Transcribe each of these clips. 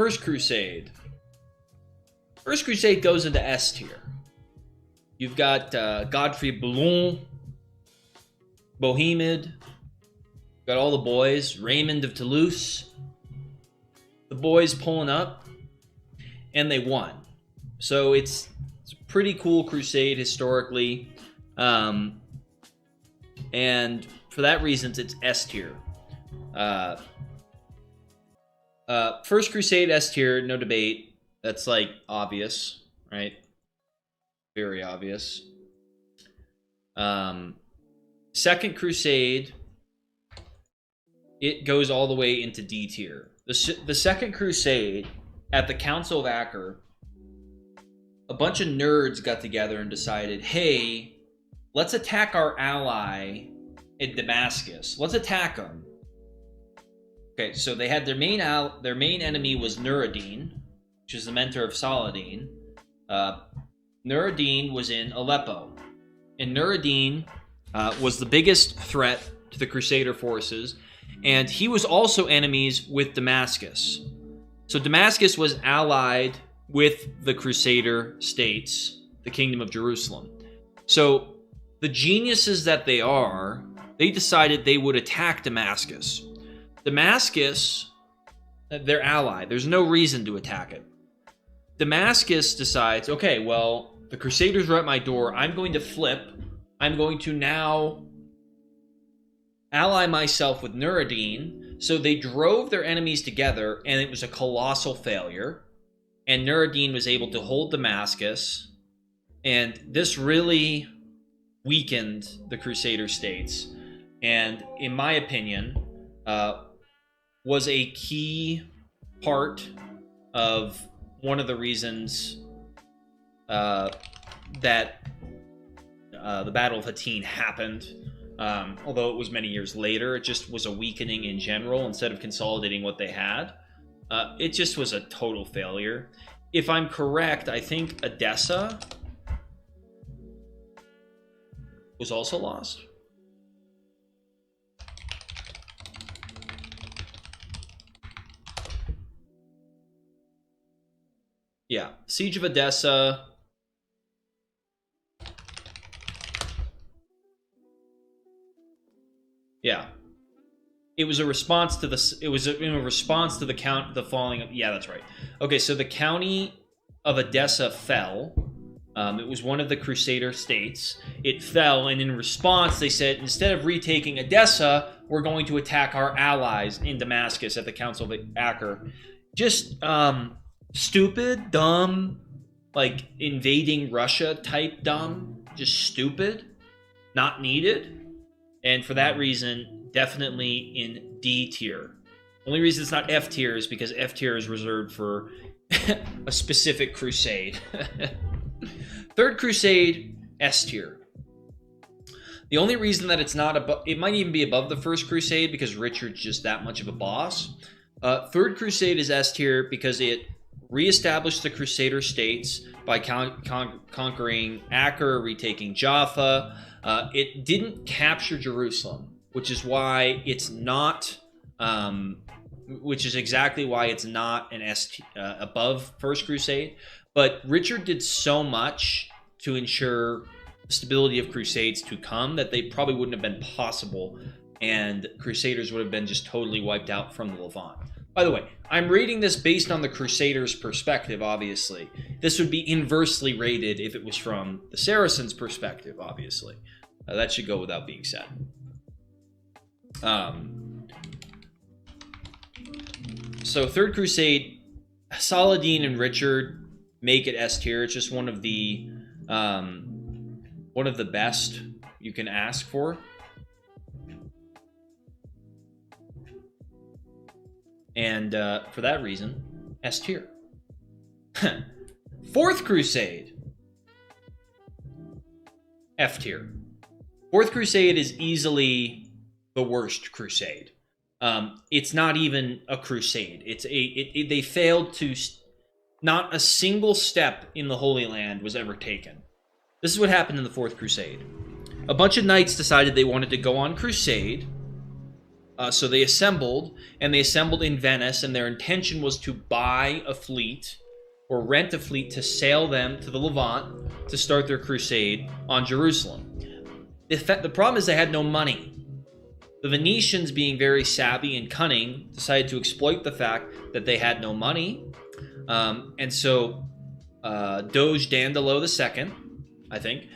First Crusade. First Crusade goes into S tier. You've got Godfrey Bouillon, Bohemond, got all the boys, Raymond of Toulouse. The boys pulling up, and they won. So it's a pretty cool crusade historically. And for that reason, it's S tier. First Crusade, S tier, no debate. That's like obvious, right? Very obvious. Second Crusade, it goes all the way into D tier. The Second Crusade, at the Council of Acre, a bunch of nerds got together and decided, hey, let's attack our ally in Damascus. Let's attack them. Okay, so they had their main enemy was Nur-ad-Din, which is the mentor of Saladin. Nur-ad-Din was in Aleppo, and Nur-ad-Din was the biggest threat to the Crusader forces, and he was also enemies with Damascus. So Damascus was allied with the Crusader states, the Kingdom of Jerusalem. So the geniuses that they are, they decided they would attack Damascus. Damascus, their ally, there's no reason to attack it. Damascus decides, okay, well, the Crusaders are at my door. I'm going to flip. I'm going to now ally myself with Nur-ad-Din. So they drove their enemies together, and it was a colossal failure. And Nur-ad-Din was able to hold Damascus. And this really weakened the Crusader states. And in my opinion, was a key part of one of the reasons that the Battle of Hattin happened. Although it was many years later, it just was a weakening in general instead of consolidating what they had. It just was a total failure. If I'm correct, I think Edessa was also lost. Yeah, Siege of Edessa. Yeah, it was a response to the. It was in a response to the falling of. Yeah, that's right. Okay, so the county of Edessa fell. It was one of the Crusader states. It fell, and in response, they said, instead of retaking Edessa, we're going to attack our allies in Damascus at the Council of Acre. Just stupid, dumb, like invading Russia type dumb. Just stupid, not needed. And for that reason, definitely in D tier. Only reason it's not F tier is because F tier is reserved for a specific crusade. Third Crusade, S tier. The only reason that it's not above, it might even be above the First Crusade because Richard's just that much of a boss. Third Crusade is S tier because it reestablished the Crusader states by conquering Acre, retaking Jaffa. It didn't capture Jerusalem, which is why it's not, which is exactly why it's not an above First Crusade. But Richard did so much to ensure the stability of Crusades to come that they probably wouldn't have been possible, and Crusaders would have been just totally wiped out from the Levant. By the way, I'm rating this based on the Crusaders' perspective, obviously. This would be inversely rated if it was from the Saracens' perspective, obviously. That should go without being said. So Third Crusade, Saladin and Richard make it S tier. It's just one of the best you can ask for. And for that reason, S tier. Fourth Crusade, F tier. Fourth Crusade is easily the worst crusade. It's not even a crusade. They failed to. Not a single step in the Holy Land was ever taken. This is what happened in the Fourth Crusade. A bunch of knights decided they wanted to go on crusade So they assembled, and they assembled in Venice, and their intention was to buy a fleet or rent a fleet to sail them to the Levant to start their crusade on Jerusalem. The problem is they had no money. The Venetians, being very savvy and cunning, decided to exploit the fact that they had no money. And so Doge Dandolo II, I think,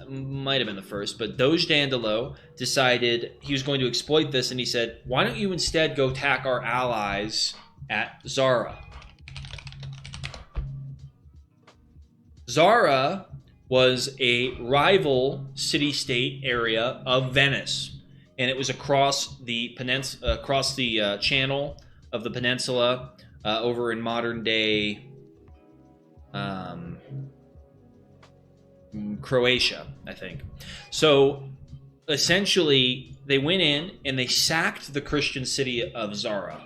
might have been the first, but Doge Dandolo decided he was going to exploit this, and he said, why don't you instead go attack our allies at Zara? Zara was a rival city-state area of Venice, and it was across the channel of the peninsula over in modern-day Croatia, I think. So essentially, they went in and they sacked the Christian city of Zara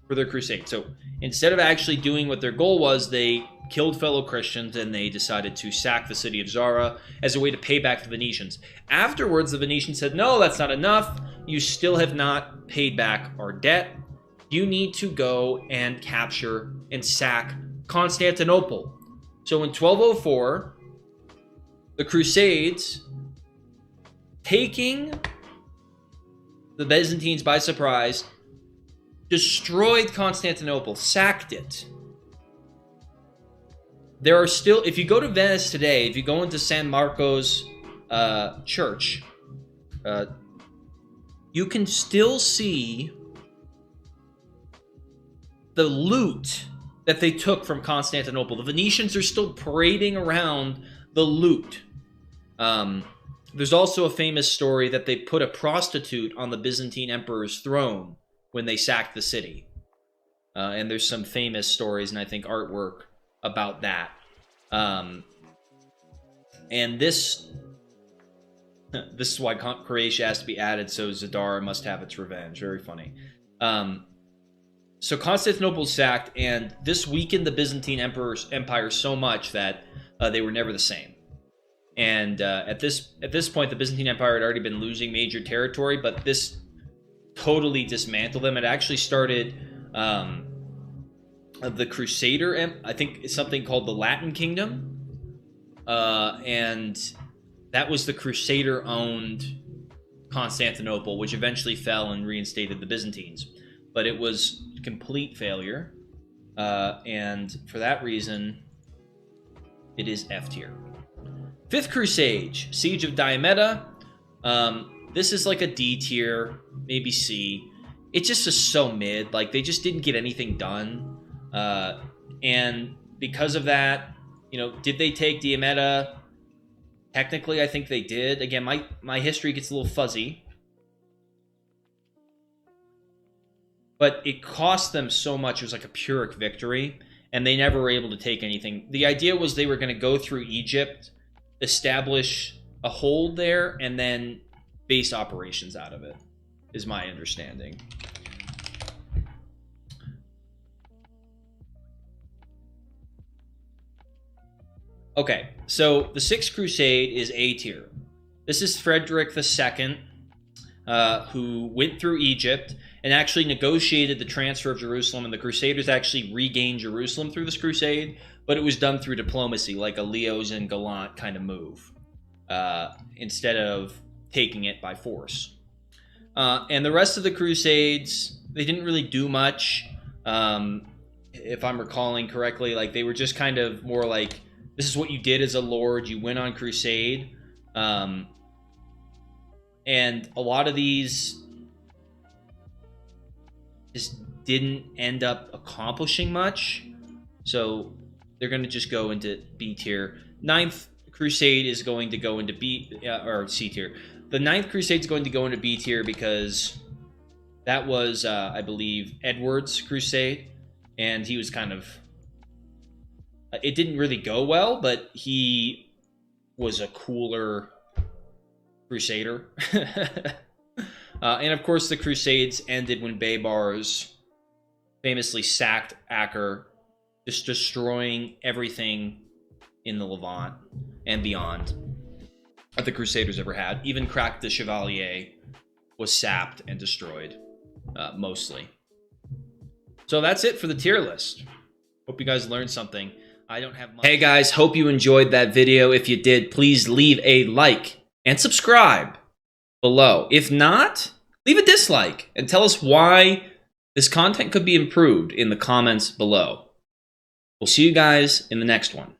for their crusade. So instead of actually doing what their goal was, they killed fellow Christians, and they decided to sack the city of Zara as a way to pay back the Venetians. Afterwards, the Venetians said, no, that's not enough. You still have not paid back our debt. You need to go and capture and sack Constantinople. So in 1204, the Crusades, taking the Byzantines by surprise, destroyed Constantinople, sacked it. There are still, if you go to Venice today, if you go into San Marco's church, you can still see the loot that they took from Constantinople. The Venetians are still parading around the loot. There's also a famous story that they put a prostitute on the Byzantine emperor's throne when they sacked the city. And there's some famous stories and I think artwork about that. And this is why Croatia has to be added, so Zadar must have its revenge. Very funny. So Constantinople sacked, and this weakened the Byzantine empire so much that they were never the same. And at this point, the Byzantine Empire had already been losing major territory, but this totally dismantled them. It actually started the Crusader, I think it's something called the Latin Kingdom, and that was the Crusader-owned Constantinople, which eventually fell and reinstated the Byzantines. But it was a complete failure, and for that reason, it is F tier. Fifth Crusade, Siege of Diomedes. This is like a D tier, maybe C. It just is so mid. Like, they just didn't get anything done. And because of that, did they take Diomedes? Technically, I think they did. Again, my history gets a little fuzzy. But it cost them so much. It was like a Pyrrhic victory, and they never were able to take anything. The idea was they were going to go through Egypt, establish a hold there, and then base operations out of it, is my understanding. Okay, so the Sixth Crusade is A tier. This is Frederick II, who went through Egypt and actually negotiated the transfer of Jerusalem, and the Crusaders actually regained Jerusalem through this crusade, but it was done through diplomacy, like a Leos and Gallant kind of move, instead of taking it by force. And the rest of the Crusades, they didn't really do much, if I'm recalling correctly. Like, they were just kind of more like, this is what you did as a lord. You went on crusade. And a lot of these just didn't end up accomplishing much. So they're going to just go into B tier. Ninth Crusade is going to go into or C tier. The Ninth Crusade is going to go into B tier because that was, I believe, Edward's crusade. And he was kind of... It didn't really go well, but he was a cooler crusader. And of course, the Crusades ended when Baybars famously sacked Acre, just destroying everything in the Levant and beyond that the Crusaders ever had. Even cracked the Chevalier was sapped and destroyed, mostly. So that's it for the tier list. Hope you guys learned something. I don't have much. Hey guys, hope you enjoyed that video. If you did, please leave a like and subscribe below. If not, leave a dislike and tell us why this content could be improved in the comments below. We'll see you guys in the next one.